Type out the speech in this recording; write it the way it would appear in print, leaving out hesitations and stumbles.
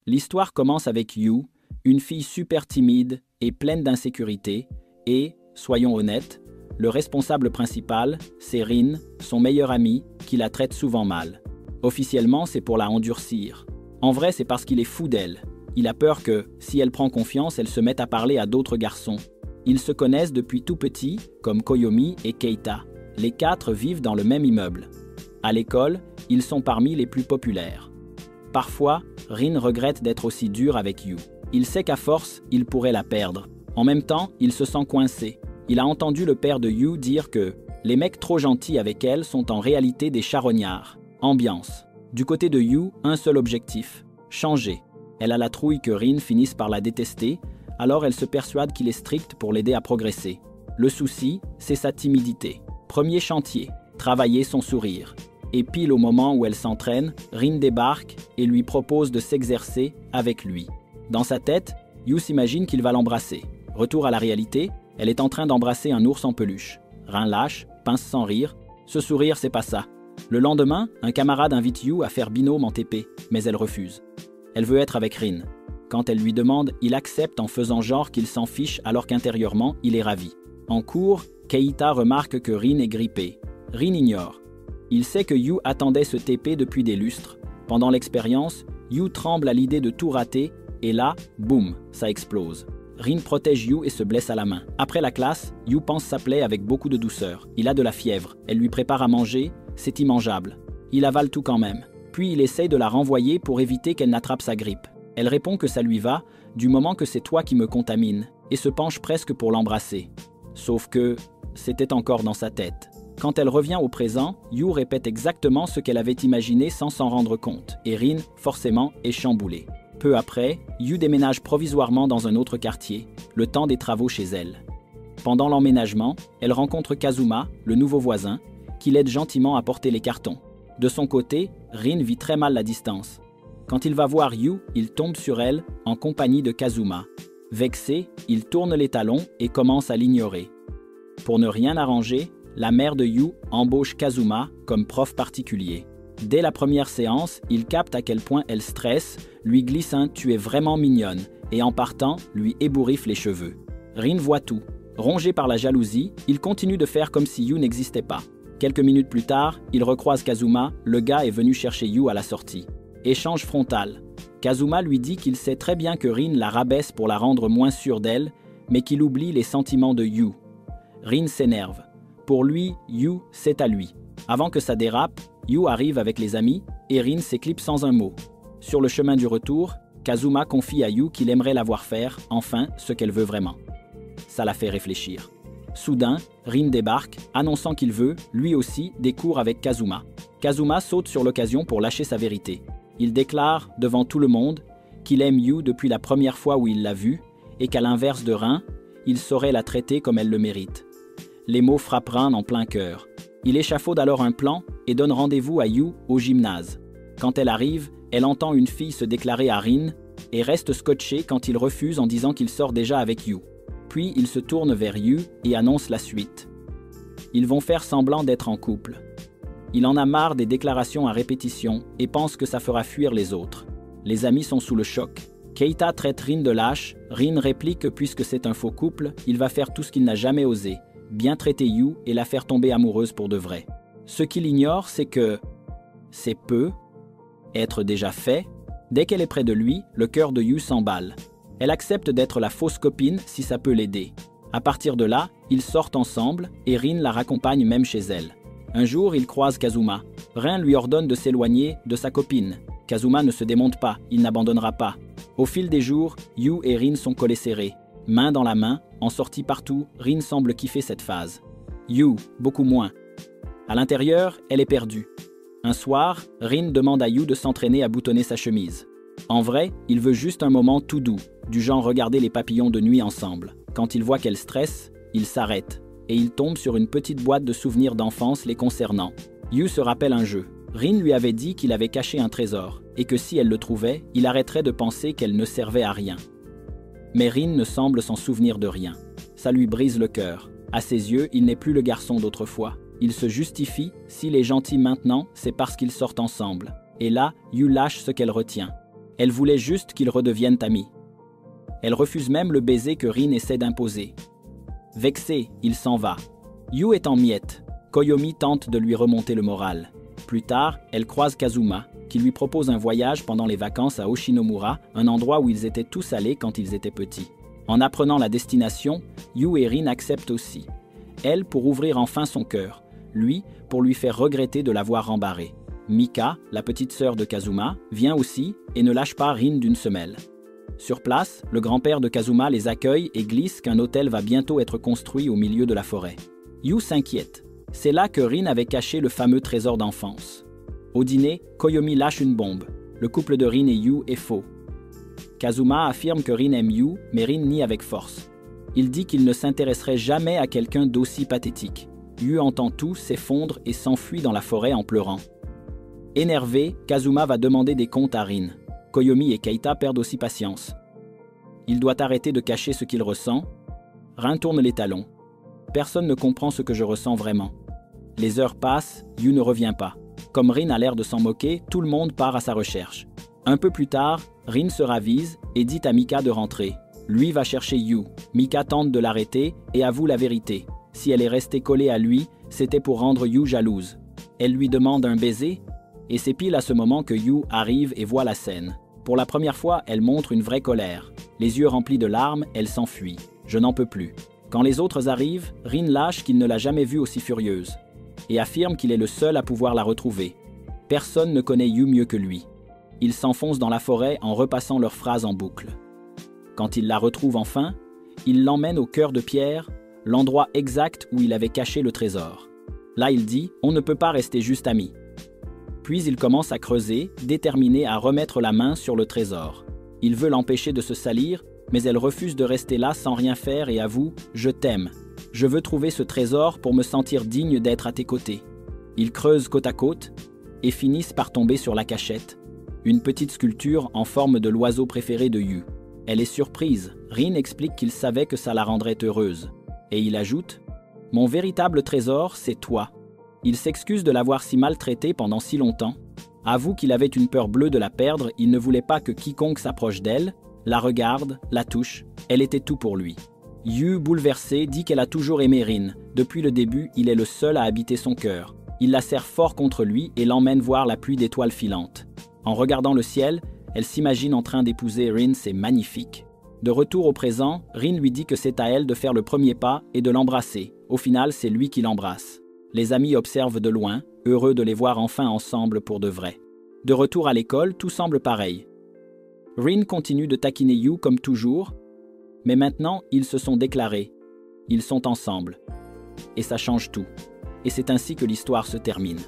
L'histoire commence avec Yu, une fille super timide et pleine d'insécurité, et, soyons honnêtes, le responsable principal, c'est Rin, son meilleur ami, qui la traite souvent mal. Officiellement, c'est pour la endurcir. En vrai, c'est parce qu'il est fou d'elle. Il a peur que, si elle prend confiance, elle se mette à parler à d'autres garçons. Ils se connaissent depuis tout petit, comme Koyomi et Keita. Les 4 vivent dans le même immeuble. À l'école, ils sont parmi les plus populaires. Parfois, Rin regrette d'être aussi dur avec Yu. Il sait qu'à force, il pourrait la perdre. En même temps, il se sent coincé. Il a entendu le père de Yu dire que les mecs trop gentils avec elle sont en réalité des charognards. Ambiance. Du côté de Yu, un seul objectif, changer. Elle a la trouille que Rin finisse par la détester, alors elle se persuade qu'il est strict pour l'aider à progresser. Le souci, c'est sa timidité. Premier chantier, travailler son sourire. Et pile au moment où elle s'entraîne, Rin débarque et lui propose de s'exercer avec lui. Dans sa tête, Yu s'imagine qu'il va l'embrasser. Retour à la réalité, elle est en train d'embrasser un ours en peluche. Rein lâche, pince sans rire. Ce sourire, c'est pas ça. Le lendemain, un camarade invite Yu à faire binôme en TP, mais elle refuse. Elle veut être avec Rin. Quand elle lui demande, il accepte en faisant genre qu'il s'en fiche alors qu'intérieurement, il est ravi. En cours, Keita remarque que Rin est grippée. Rin ignore. Il sait que Yu attendait ce TP depuis des lustres. Pendant l'expérience, Yu tremble à l'idée de tout rater, et là, boum, ça explose. Rin protège Yu et se blesse à la main. Après la classe, Yu pense sa plaie avec beaucoup de douceur. Il a de la fièvre. Elle lui prépare à manger, c'est immangeable. Il avale tout quand même. Puis il essaye de la renvoyer pour éviter qu'elle n'attrape sa grippe. Elle répond que ça lui va, du moment que c'est toi qui me contamine, et se penche presque pour l'embrasser. Sauf que, c'était encore dans sa tête. Quand elle revient au présent, Yu répète exactement ce qu'elle avait imaginé sans s'en rendre compte, et Rin, forcément, est chamboulée. Peu après, Yu déménage provisoirement dans un autre quartier, le temps des travaux chez elle. Pendant l'emménagement, elle rencontre Kazuma, le nouveau voisin, qui l'aide gentiment à porter les cartons. De son côté, Rin vit très mal la distance. Quand il va voir Yu, il tombe sur elle, en compagnie de Kazuma. Vexé, il tourne les talons et commence à l'ignorer. Pour ne rien arranger, la mère de Yu embauche Kazuma comme prof particulier. Dès la première séance, il capte à quel point elle stresse, lui glisse un « tu es vraiment mignonne » et en partant, lui ébouriffe les cheveux. Rin voit tout. Rongé par la jalousie, il continue de faire comme si Yu n'existait pas. Quelques minutes plus tard, il recroise Kazuma, le gars est venu chercher Yu à la sortie. Échange frontal. Kazuma lui dit qu'il sait très bien que Rin la rabaisse pour la rendre moins sûre d'elle, mais qu'il oublie les sentiments de Yu. Rin s'énerve. Pour lui, Yu, c'est à lui. Avant que ça dérape, Yu arrive avec les amis et Rin s'éclipse sans un mot. Sur le chemin du retour, Kazuma confie à Yu qu'il aimerait la voir faire, enfin, ce qu'elle veut vraiment. Ça la fait réfléchir. Soudain, Rin débarque, annonçant qu'il veut, lui aussi, des cours avec Kazuma. Kazuma saute sur l'occasion pour lâcher sa vérité. Il déclare, devant tout le monde, qu'il aime Yu depuis la première fois où il l'a vue et qu'à l'inverse de Rin, il saurait la traiter comme elle le mérite. Les mots frappent Rin en plein cœur. Il échafaude alors un plan et donne rendez-vous à Yu au gymnase. Quand elle arrive, elle entend une fille se déclarer à Rin et reste scotchée quand il refuse en disant qu'il sort déjà avec Yu. Puis il se tourne vers Yu et annonce la suite. Ils vont faire semblant d'être en couple. Il en a marre des déclarations à répétition et pense que ça fera fuir les autres. Les amis sont sous le choc. Keita traite Rin de lâche. Rin réplique que puisque c'est un faux couple, il va faire tout ce qu'il n'a jamais osé. Bien traiter Yu et la faire tomber amoureuse pour de vrai. Ce qu'il ignore, c'est que c'est peu être déjà fait. Dès qu'elle est près de lui, le cœur de Yu s'emballe. Elle accepte d'être la fausse copine si ça peut l'aider. À partir de là, ils sortent ensemble et Rin la raccompagne même chez elle. Un jour, il croise Kazuma. Rin lui ordonne de s'éloigner de sa copine. Kazuma ne se démonte pas, il n'abandonnera pas. Au fil des jours, Yu et Rin sont collés serrés. Main dans la main, en sortie partout, Rin semble kiffer cette phase. Yu, beaucoup moins. À l'intérieur, elle est perdue. Un soir, Rin demande à Yu de s'entraîner à boutonner sa chemise. En vrai, il veut juste un moment tout doux, du genre regarder les papillons de nuit ensemble. Quand il voit qu'elle stresse, il s'arrête, et il tombe sur une petite boîte de souvenirs d'enfance les concernant. Yu se rappelle un jeu. Rin lui avait dit qu'il avait caché un trésor, et que si elle le trouvait, il arrêterait de penser qu'elle ne servait à rien. Mais Rin ne semble s'en souvenir de rien. Ça lui brise le cœur. À ses yeux, il n'est plus le garçon d'autrefois. Il se justifie, s'il est gentil maintenant, c'est parce qu'ils sortent ensemble. Et là, Yu lâche ce qu'elle retient. Elle voulait juste qu'ils redeviennent amis. Elle refuse même le baiser que Rin essaie d'imposer. Vexé, il s'en va. Yu est en miettes. Koyomi tente de lui remonter le moral. Plus tard, elle croise Kazuma, qui lui propose un voyage pendant les vacances à Oshinomura, un endroit où ils étaient tous allés quand ils étaient petits. En apprenant la destination, Yu et Rin acceptent aussi. Elle pour ouvrir enfin son cœur, lui pour lui faire regretter de l'avoir embarré. Mika, la petite sœur de Kazuma, vient aussi et ne lâche pas Rin d'une semelle. Sur place, le grand-père de Kazuma les accueille et glisse qu'un hôtel va bientôt être construit au milieu de la forêt. Yu s'inquiète. C'est là que Rin avait caché le fameux trésor d'enfance. Au dîner, Koyomi lâche une bombe. Le couple de Rin et Yu est faux. Kazuma affirme que Rin aime Yu, mais Rin nie avec force. Il dit qu'il ne s'intéresserait jamais à quelqu'un d'aussi pathétique. Yu entend tout, s'effondre et s'enfuit dans la forêt en pleurant. Énervé, Kazuma va demander des comptes à Rin. Koyomi et Keita perdent aussi patience. Il doit arrêter de cacher ce qu'il ressent. Rin tourne les talons. Personne ne comprend ce que je ressens vraiment. Les heures passent, Yu ne revient pas. Comme Rin a l'air de s'en moquer, tout le monde part à sa recherche. Un peu plus tard, Rin se ravise et dit à Mika de rentrer. Lui va chercher Yu. Mika tente de l'arrêter et avoue la vérité. Si elle est restée collée à lui, c'était pour rendre Yu jalouse. Elle lui demande un baiser, et c'est pile à ce moment que Yu arrive et voit la scène. Pour la première fois, elle montre une vraie colère. Les yeux remplis de larmes, elle s'enfuit. Je n'en peux plus. Quand les autres arrivent, Rin lâche qu'il ne l'a jamais vue aussi furieuse et affirme qu'il est le seul à pouvoir la retrouver. Personne ne connaît Yu mieux que lui. Ils s'enfoncent dans la forêt en repassant leurs phrases en boucle. Quand il la retrouve enfin, il l'emmène au cœur de pierre, l'endroit exact où il avait caché le trésor. Là, il dit « On ne peut pas rester juste amis ». Puis il commence à creuser, déterminé à remettre la main sur le trésor. Il veut l'empêcher de se salir, mais elle refuse de rester là sans rien faire et avoue « Je t'aime. Je veux trouver ce trésor pour me sentir digne d'être à tes côtés. » Ils creusent côte à côte et finissent par tomber sur la cachette, une petite sculpture en forme de l'oiseau préféré de Yu. Elle est surprise. Rin explique qu'il savait que ça la rendrait heureuse. Et il ajoute « Mon véritable trésor, c'est toi. » Il s'excuse de l'avoir si maltraitée pendant si longtemps. Avoue qu'il avait une peur bleue de la perdre, il ne voulait pas que quiconque s'approche d'elle, la regarde, la touche. Elle était tout pour lui. Yu, bouleversée, dit qu'elle a toujours aimé Rin. Depuis le début, il est le seul à habiter son cœur. Il la serre fort contre lui et l'emmène voir la pluie d'étoiles filantes. En regardant le ciel, elle s'imagine en train d'épouser Rin, c'est magnifique. De retour au présent, Rin lui dit que c'est à elle de faire le premier pas et de l'embrasser. Au final, c'est lui qui l'embrasse. Les amis observent de loin, heureux de les voir enfin ensemble pour de vrai. De retour à l'école, tout semble pareil. Rin continue de taquiner Yu comme toujours, mais maintenant, ils se sont déclarés. Ils sont ensemble. Et ça change tout. Et c'est ainsi que l'histoire se termine.